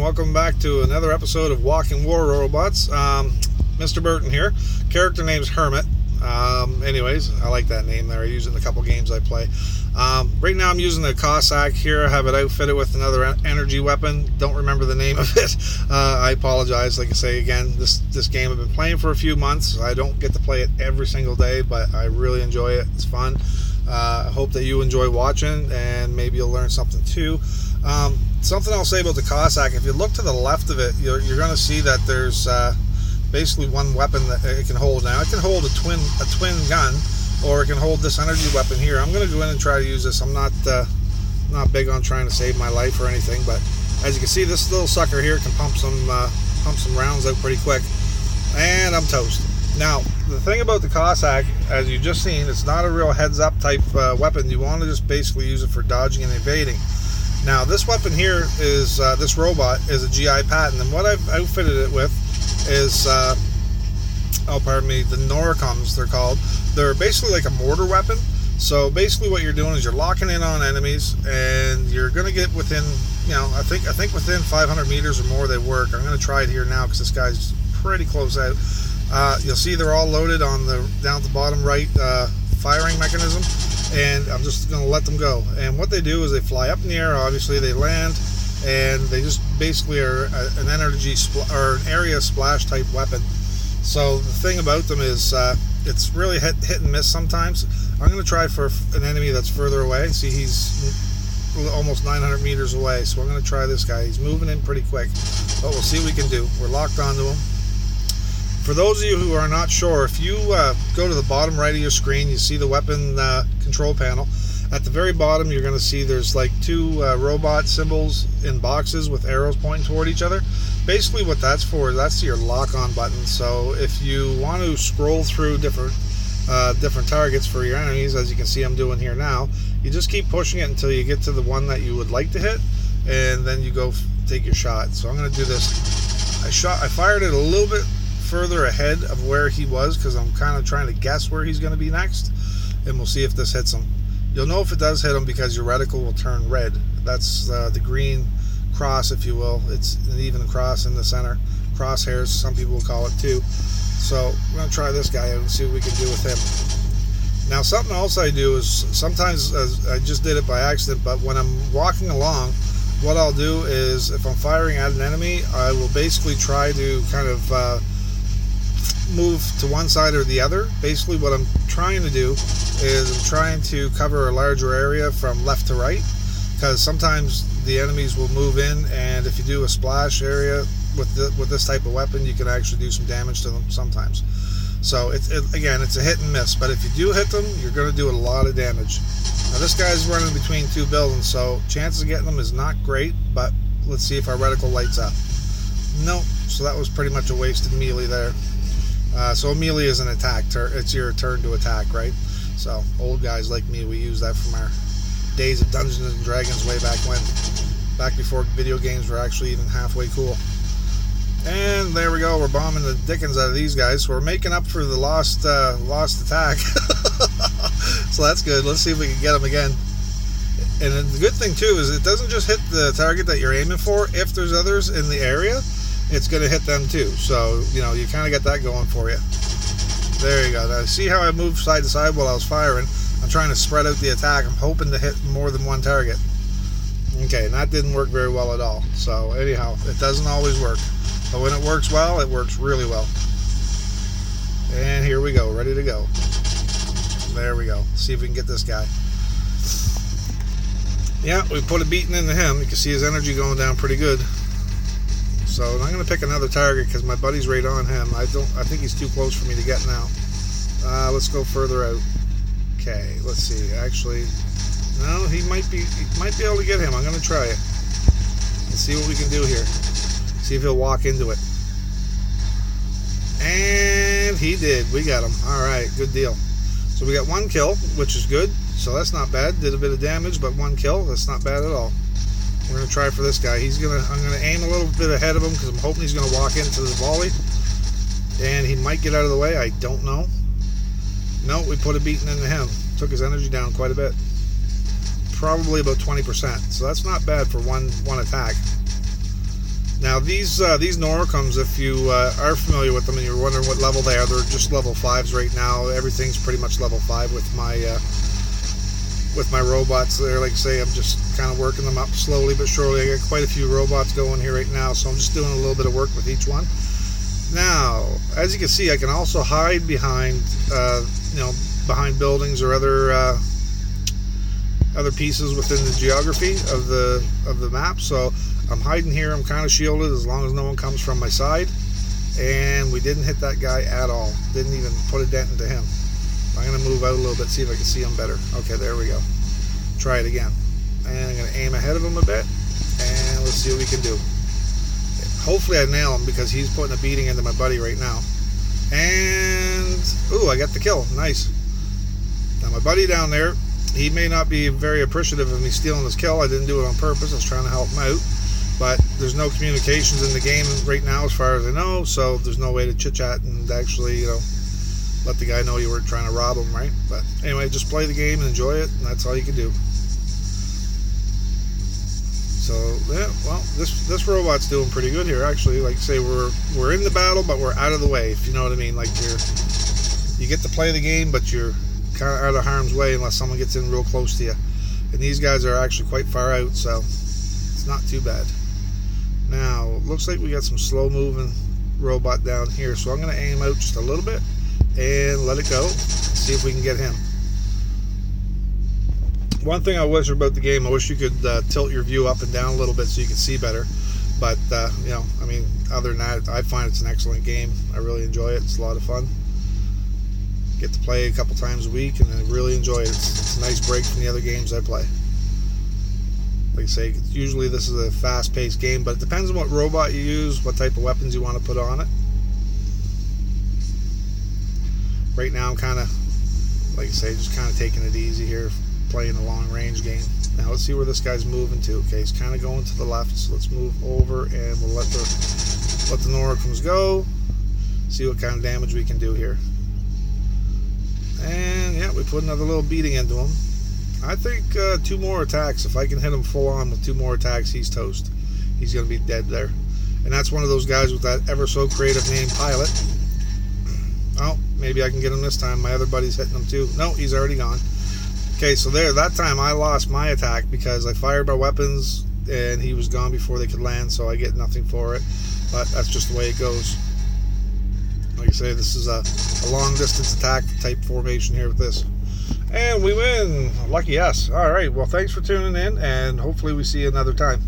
welcome back to another episode of Walking War Robots. Mr. Burton here. Character name's Hermit. Anyways, I like that name there. I use it in a couple games I play. Right now I'm using the Cossack here. I have it outfitted with another energy weapon. Don't remember the name of it. I apologize. Like I say again, this game I've been playing for a few months. I don't get to play it every single day, but I really enjoy it. It's fun. I hope that you enjoy watching, and maybe you'll learn something too. Something I'll say about the Cossack, if you look to the left of it, you're going to see that there's basically one weapon that it can hold. Now, it can hold a twin gun, or it can hold this energy weapon here. I'm going to go in and try to use this. I'm not big on trying to save my life or anything, but as you can see, this little sucker here can pump some rounds out pretty quick, and I'm toast. Now, the thing about the Cossack, as you just seen, it's not a real heads-up type weapon. You want to just basically use it for dodging and evading. Now, this weapon here is, this robot is a GI patent, and what I've outfitted it with is, the Norcoms, they're called. They're basically like a mortar weapon. So basically what you're doing is you're locking in on enemies, and you're going to get within, I think within 500 meters or more they work. I'm going to try it here now because this guy's pretty close out. You'll see they're all loaded on down at the bottom right firing mechanism. And I'm just going to let them go. And what they do is they fly up in the air, obviously, they land, and they just basically are an energy or an area splash type weapon. So the thing about them is it's really hit and miss sometimes. I'm going to try for an enemy that's further away. See, he's almost 900 meters away, so I'm going to try this guy. He's moving in pretty quick, but we'll see what we can do. We're locked onto him. For those of you who are not sure, if you go to the bottom right of your screen, you see the weapon control panel. At the very bottom, you're going to see there's like two robot symbols in boxes with arrows pointing toward each other. Basically what that's for, that's your lock-on button. So if you want to scroll through different targets for your enemies, as you can see I'm doing here now, you just keep pushing it until you get to the one that you would like to hit, and then you go take your shot. So I'm going to do this. I fired it a little bit further ahead of where he was because I'm kind of trying to guess where he's going to be next, and we'll see if this hits him. You'll know if it does hit him because your reticle will turn red. That's the green cross, if you will. It's an even cross in the center. Crosshairs, some people will call it too. So we're going to try this guy out and see what we can do with him. Now, something else I do is sometimes, I just did it by accident, but when I'm walking along, what I'll do is if I'm firing at an enemy, I will basically try to kind of move to one side or the other. Basically what I'm trying to do is I'm trying to cover a larger area from left to right, because sometimes the enemies will move in, and if you do a splash area with this type of weapon, you can actually do some damage to them sometimes. So again, it's a hit and miss, but if you do hit them, you're going to do a lot of damage. Now this guy's running between two buildings, so chances of getting them is not great, but let's see if our reticle lights up. Nope, so that was pretty much a wasted melee there. So a melee is an attack. It's your turn to attack, right? So old guys like me, we use that from our days of Dungeons and Dragons way back when. Back before video games were actually even halfway cool. And there we go. We're bombing the dickens out of these guys. So we're making up for the lost attack. So that's good. Let's see if we can get them again. And the good thing too is it doesn't just hit the target that you're aiming for. If there's others in the area, it's going to hit them too. So, you kind of get that going for you. There you go. Now, see how I moved side to side while I was firing? I'm trying to spread out the attack. I'm hoping to hit more than one target. Okay, and that didn't work very well at all. So, anyhow, it doesn't always work. But when it works well, it works really well. And here we go. Ready to go. There we go. See if we can get this guy. Yeah, we put a beating into him. You can see his energy going down pretty good. So I'm going to pick another target because my buddy's right on him. I think he's too close for me to get now. Let's go further out. Okay, let's see. Actually, no, he might be able to get him. I'm going to try it. Let's see what we can do here. See if he'll walk into it. And he did. We got him. All right, good deal. So we got one kill, which is good. So that's not bad. Did a bit of damage, but one kill. That's not bad at all. We're going to try for this guy. I'm going to aim a little bit ahead of him because I'm hoping he's going to walk into the volley. And he might get out of the way. I don't know. No, we put a beating into him. Took his energy down quite a bit. Probably about 20%. So that's not bad for one attack. Now these Norcoms, if you are familiar with them and you're wondering what level they are, they're just level 5s right now. Everything's pretty much level 5 with my robots there. Like I say, I'm just kind of working them up slowly but surely. I got quite a few robots going here right now, so I'm just doing a little bit of work with each one. Now, as you can see, I can also hide behind, behind buildings or other pieces within the geography of the map. So I'm hiding here. I'm kind of shielded as long as no one comes from my side. And we didn't hit that guy at all. Didn't even put a dent into him. I'm going to move out a little bit, see if I can see him better. Okay, there we go. Try it again. And I'm going to aim ahead of him a bit. And let's see what we can do. Hopefully I nail him because he's putting a beating into my buddy right now. And, ooh, I got the kill. Nice. Now my buddy down there, he may not be very appreciative of me stealing his kill. I didn't do it on purpose. I was trying to help him out. But there's no communications in the game right now as far as I know, so there's no way to chit-chat and actually, let the guy know you weren't trying to rob him, right? But anyway, just play the game and enjoy it, and that's all you can do. So, yeah, well, this robot's doing pretty good here, actually. Like I say, we're in the battle, but we're out of the way, if you know what I mean. Like, you get to play the game, but you're kind of out of harm's way unless someone gets in real close to you. And these guys are actually quite far out, so it's not too bad. Now, looks like we got some slow-moving robot down here, so I'm going to aim out just a little bit and let it go. See if we can get him. One thing I wish about the game, I wish you could tilt your view up and down a little bit so you could see better. But, I mean, other than that, I find it's an excellent game. I really enjoy it. It's a lot of fun. Get to play a couple times a week, and I really enjoy it. It's a nice break from the other games I play. Like I say, usually this is a fast-paced game, but it depends on what robot you use, what type of weapons you want to put on it. Right now I'm kind of, like I say, just kind of taking it easy here, playing a long-range game. Now let's see where this guy's moving to. Okay, he's kind of going to the left, so let's move over and we'll let the Norcoms go. See what kind of damage we can do here. And yeah, we put another little beating into him. I think 2 more attacks. If I can hit him full on with 2 more attacks, he's toast. He's going to be dead there. And that's one of those guys with that ever so creative name, Pilot. Oh, maybe I can get him this time. My other buddy's hitting him too. No, he's already gone. Okay, so that time I lost my attack because I fired my weapons and he was gone before they could land, so I get nothing for it. But that's just the way it goes. Like I say, this is a long distance attack type formation here with this. And we win. Lucky us. All right. Well, thanks for tuning in, and hopefully we see you another time.